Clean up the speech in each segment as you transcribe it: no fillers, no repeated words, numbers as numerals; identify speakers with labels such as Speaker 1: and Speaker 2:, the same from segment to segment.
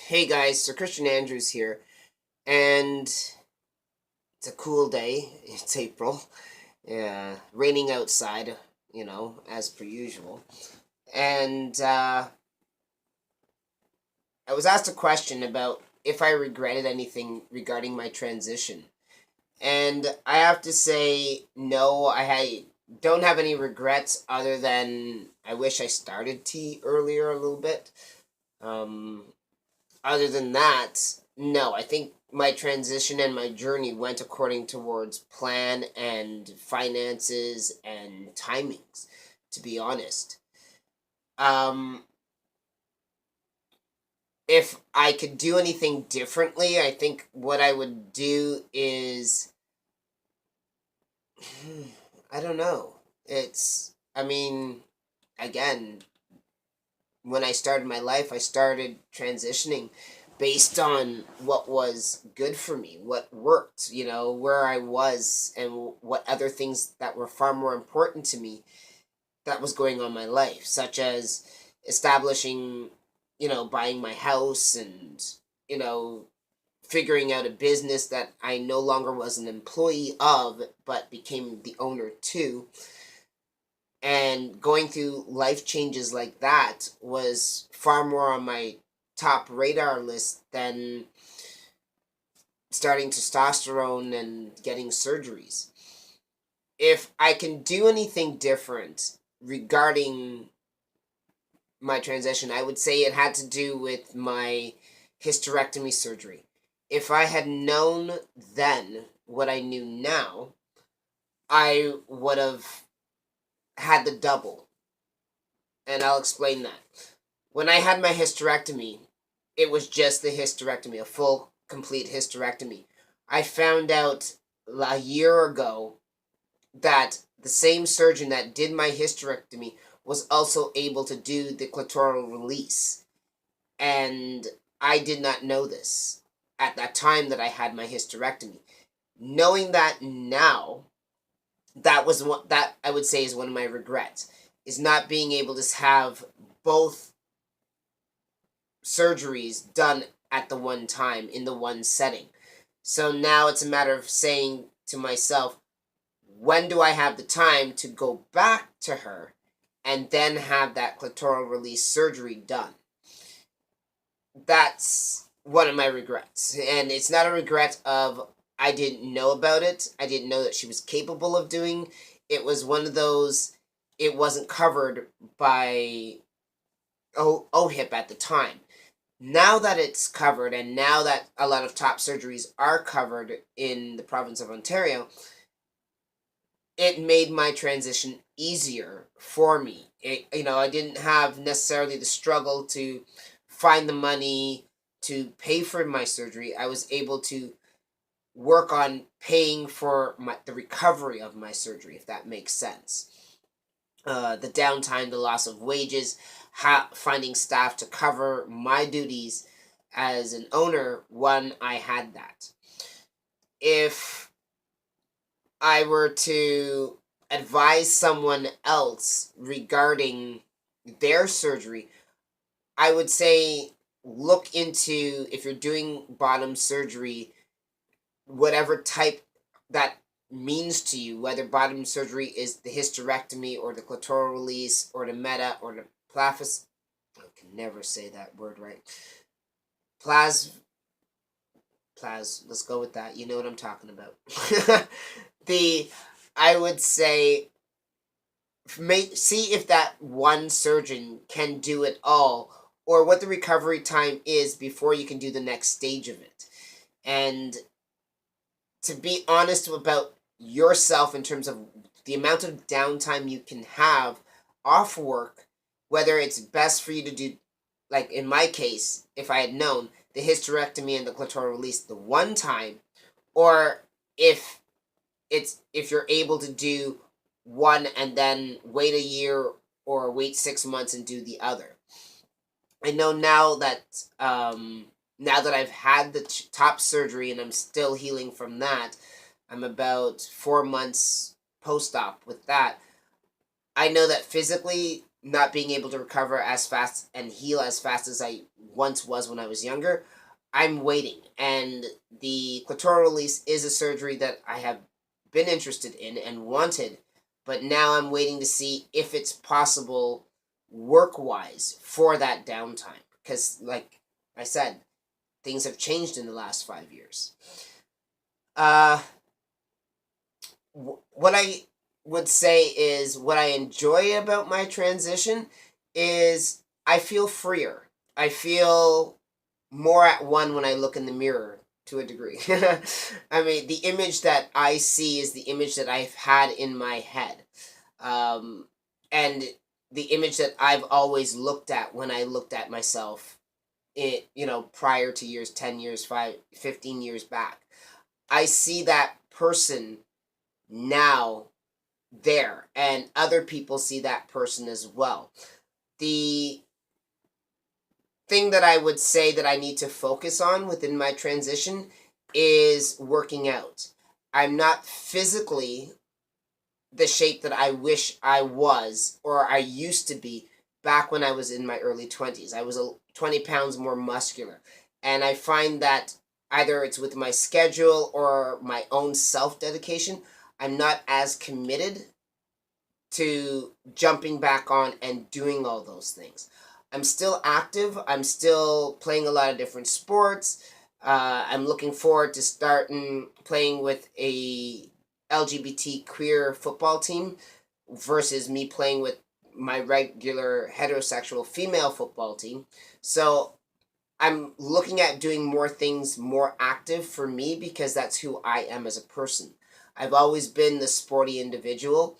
Speaker 1: Hey guys, Sir Christian Andrews here, and it's a cool day. It's April, raining outside, as per usual. And I was asked a question about if I regretted anything regarding my transition. And I have to say, no, don't have any regrets other than I wish I started tea earlier a little bit. Um, Other than that, no, I think my transition and my journey went according towards plan and finances and timings, to be honest. Um, if I could do anything differently, I think what I would do is I don't know. I mean, again, when I started my life, I started transitioning based on what was good for me, what worked, where I was, and what other things that were far more important to me that was going on in my life, such as establishing, buying my house and, you know, figuring out a business that I no longer was an employee of, but became the owner too. And going through life changes like that was far more on my top radar list than starting testosterone and getting surgeries. If I can do anything different regarding my transition, I would say it had to do with my hysterectomy surgery. If I had known then what I knew now, I would have had the double. And I'll explain that. When I had my hysterectomy, it was just the hysterectomy, a full, complete hysterectomy. I found out a year ago that the same surgeon that did my hysterectomy was also able to do the clitoral release. And I did not know this at that time that I had my hysterectomy. Knowing that now, that was what that I would say is one of my regrets, is not being able to have both surgeries done at the one time in the one setting. So now it's a matter of saying to myself, when do I have the time to go back to her and then have that clitoral release surgery done? That's one of my regrets. And it's not a regret of I didn't know about it. I didn't know that she was capable of doing. It was one of those, it wasn't covered by OHIP at the time. Now that it's covered, and now that a lot of top surgeries are covered in the province of Ontario, it made my transition easier for me. I didn't have necessarily the struggle to find the money to pay for my surgery. I was able to work on paying for the recovery of my surgery, if that makes sense. The downtime, the loss of wages, finding staff to cover my duties as an owner when I had that. If I were to advise someone else regarding their surgery, I would say look into, if you're doing bottom surgery, whatever type that means to you, whether bottom surgery is the hysterectomy or the clitoral release or the meta or the plaphus. I can never say that word right. Plas. Let's go with that. You know what I'm talking about. the I would say see if that one surgeon can do it all, or what the recovery time is before you can do the next stage of it. And to be honest about yourself in terms of the amount of downtime you can have off work, whether it's best for you to do, like in my case, if I had known the hysterectomy and the clitoral release the one time, or if if you're able to do one and then wait a year or wait 6 months and do the other. I know now that I've had the top surgery and I'm still healing from that. I'm about 4 months post-op with that. I know that physically not being able to recover as fast and heal as fast as I once was when I was younger. I'm waiting, and the clitoral release is a surgery that I have been interested in and wanted, but now I'm waiting to see if it's possible work wise for that downtime. Because, like I said, things have changed in the last 5 years. Uh, what I would say is what I enjoy about my transition is I feel freer. I feel more at one when I look in the mirror to a degree. I mean, the image that I see is the image that I've had in my head. And the image that I've always looked at when I looked at myself, prior to years, 10 years, 15 years back. I see that person now there, and other people see that person as well. The thing that I would say that I need to focus on within my transition is working out. I'm not physically the shape that I wish I was or I used to be back when I was in my early 20s. I was 20 pounds more muscular. And I find that either it's with my schedule or my own self dedication, I'm not as committed to jumping back on and doing all those things. I'm still active. I'm still playing a lot of different sports. I'm looking forward to starting playing with a LGBT queer football team versus me playing with my regular heterosexual female football team. So I'm looking at doing more things more active for me because that's who I am as a person. I've always been the sporty individual,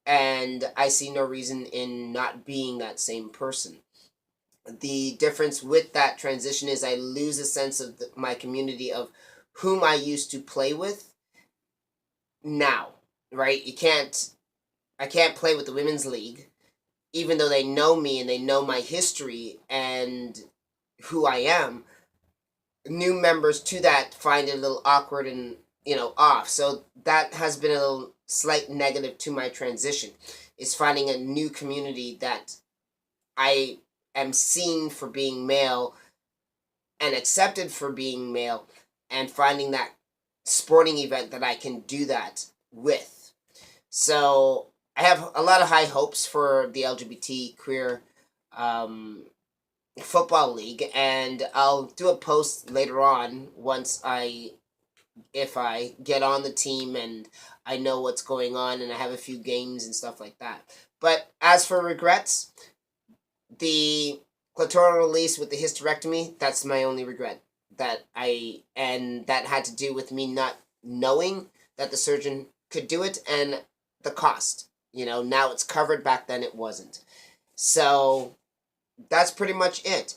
Speaker 1: and I see no reason in not being that same person. The difference with that transition is I lose a sense of my community of whom I used to play with now, right? I can't play with the women's league, even though they know me and they know my history and who I am. New members to that find it a little awkward and, off. So that has been a little slight negative to my transition, is finding a new community that I am seen for being male and accepted for being male, and finding that sporting event that I can do that with. So I have a lot of high hopes for the LGBT queer football league, and I'll do a post later on if I get on the team and I know what's going on and I have a few games and stuff like that. But as for regrets, the clitoral release with the hysterectomy, that's my only regret. And that had to do with me not knowing that the surgeon could do it and the cost. Now it's covered, back then it wasn't. So that's pretty much it.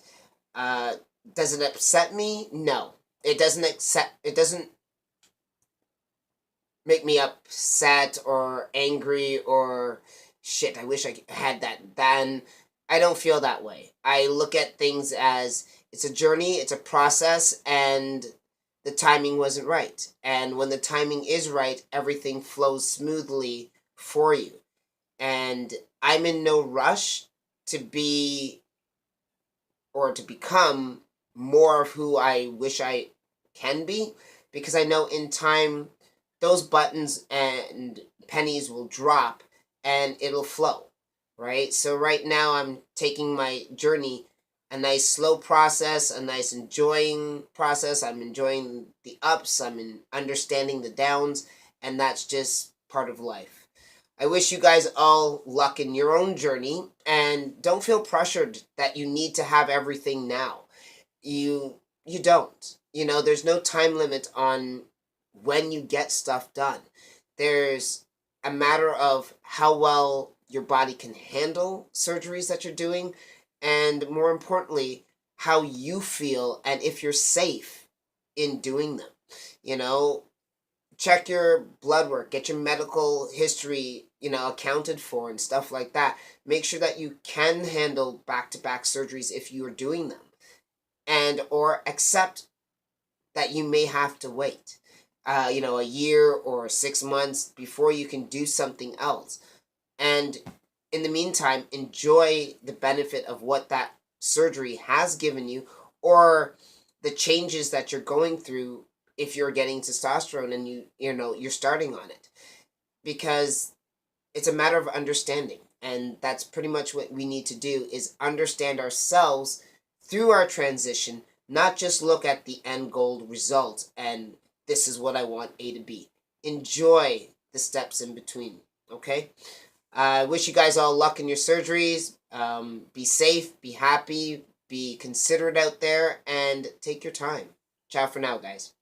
Speaker 1: Does it upset me? No. It doesn't make me upset or angry or shit, I wish I had that then. I don't feel that way. I look at things as it's a journey, it's a process, and the timing wasn't right. And when the timing is right, everything flows smoothly for you. And I'm in no rush to be or to become more of who I wish I can be, because I know in time those buttons and pennies will drop and it'll flow, right? So right now I'm taking my journey, a nice slow process, a nice enjoying process. I'm enjoying the ups, understanding the downs, and that's just part of life. I wish you guys all luck in your own journey, and don't feel pressured that you need to have everything now. You don't. There's no time limit on when you get stuff done. There's a matter of how well your body can handle surgeries that you're doing, and more importantly, how you feel and if you're safe in doing them. Check your blood work, get your medical history, accounted for and stuff like that. Make sure that you can handle back-to-back surgeries if you are doing them, and or accept that you may have to wait, a year or 6 months before you can do something else. And in the meantime, enjoy the benefit of what that surgery has given you, or the changes that you're going through if you're getting testosterone and you're starting on it, because it's a matter of understanding, and that's pretty much what we need to do, is understand ourselves through our transition, not just look at the end goal result and this is what I want, A to B. Enjoy the steps in between. Okay, I wish you guys all luck in your surgeries. Be safe, be happy, be considerate out there, and take your time. Ciao for now, guys.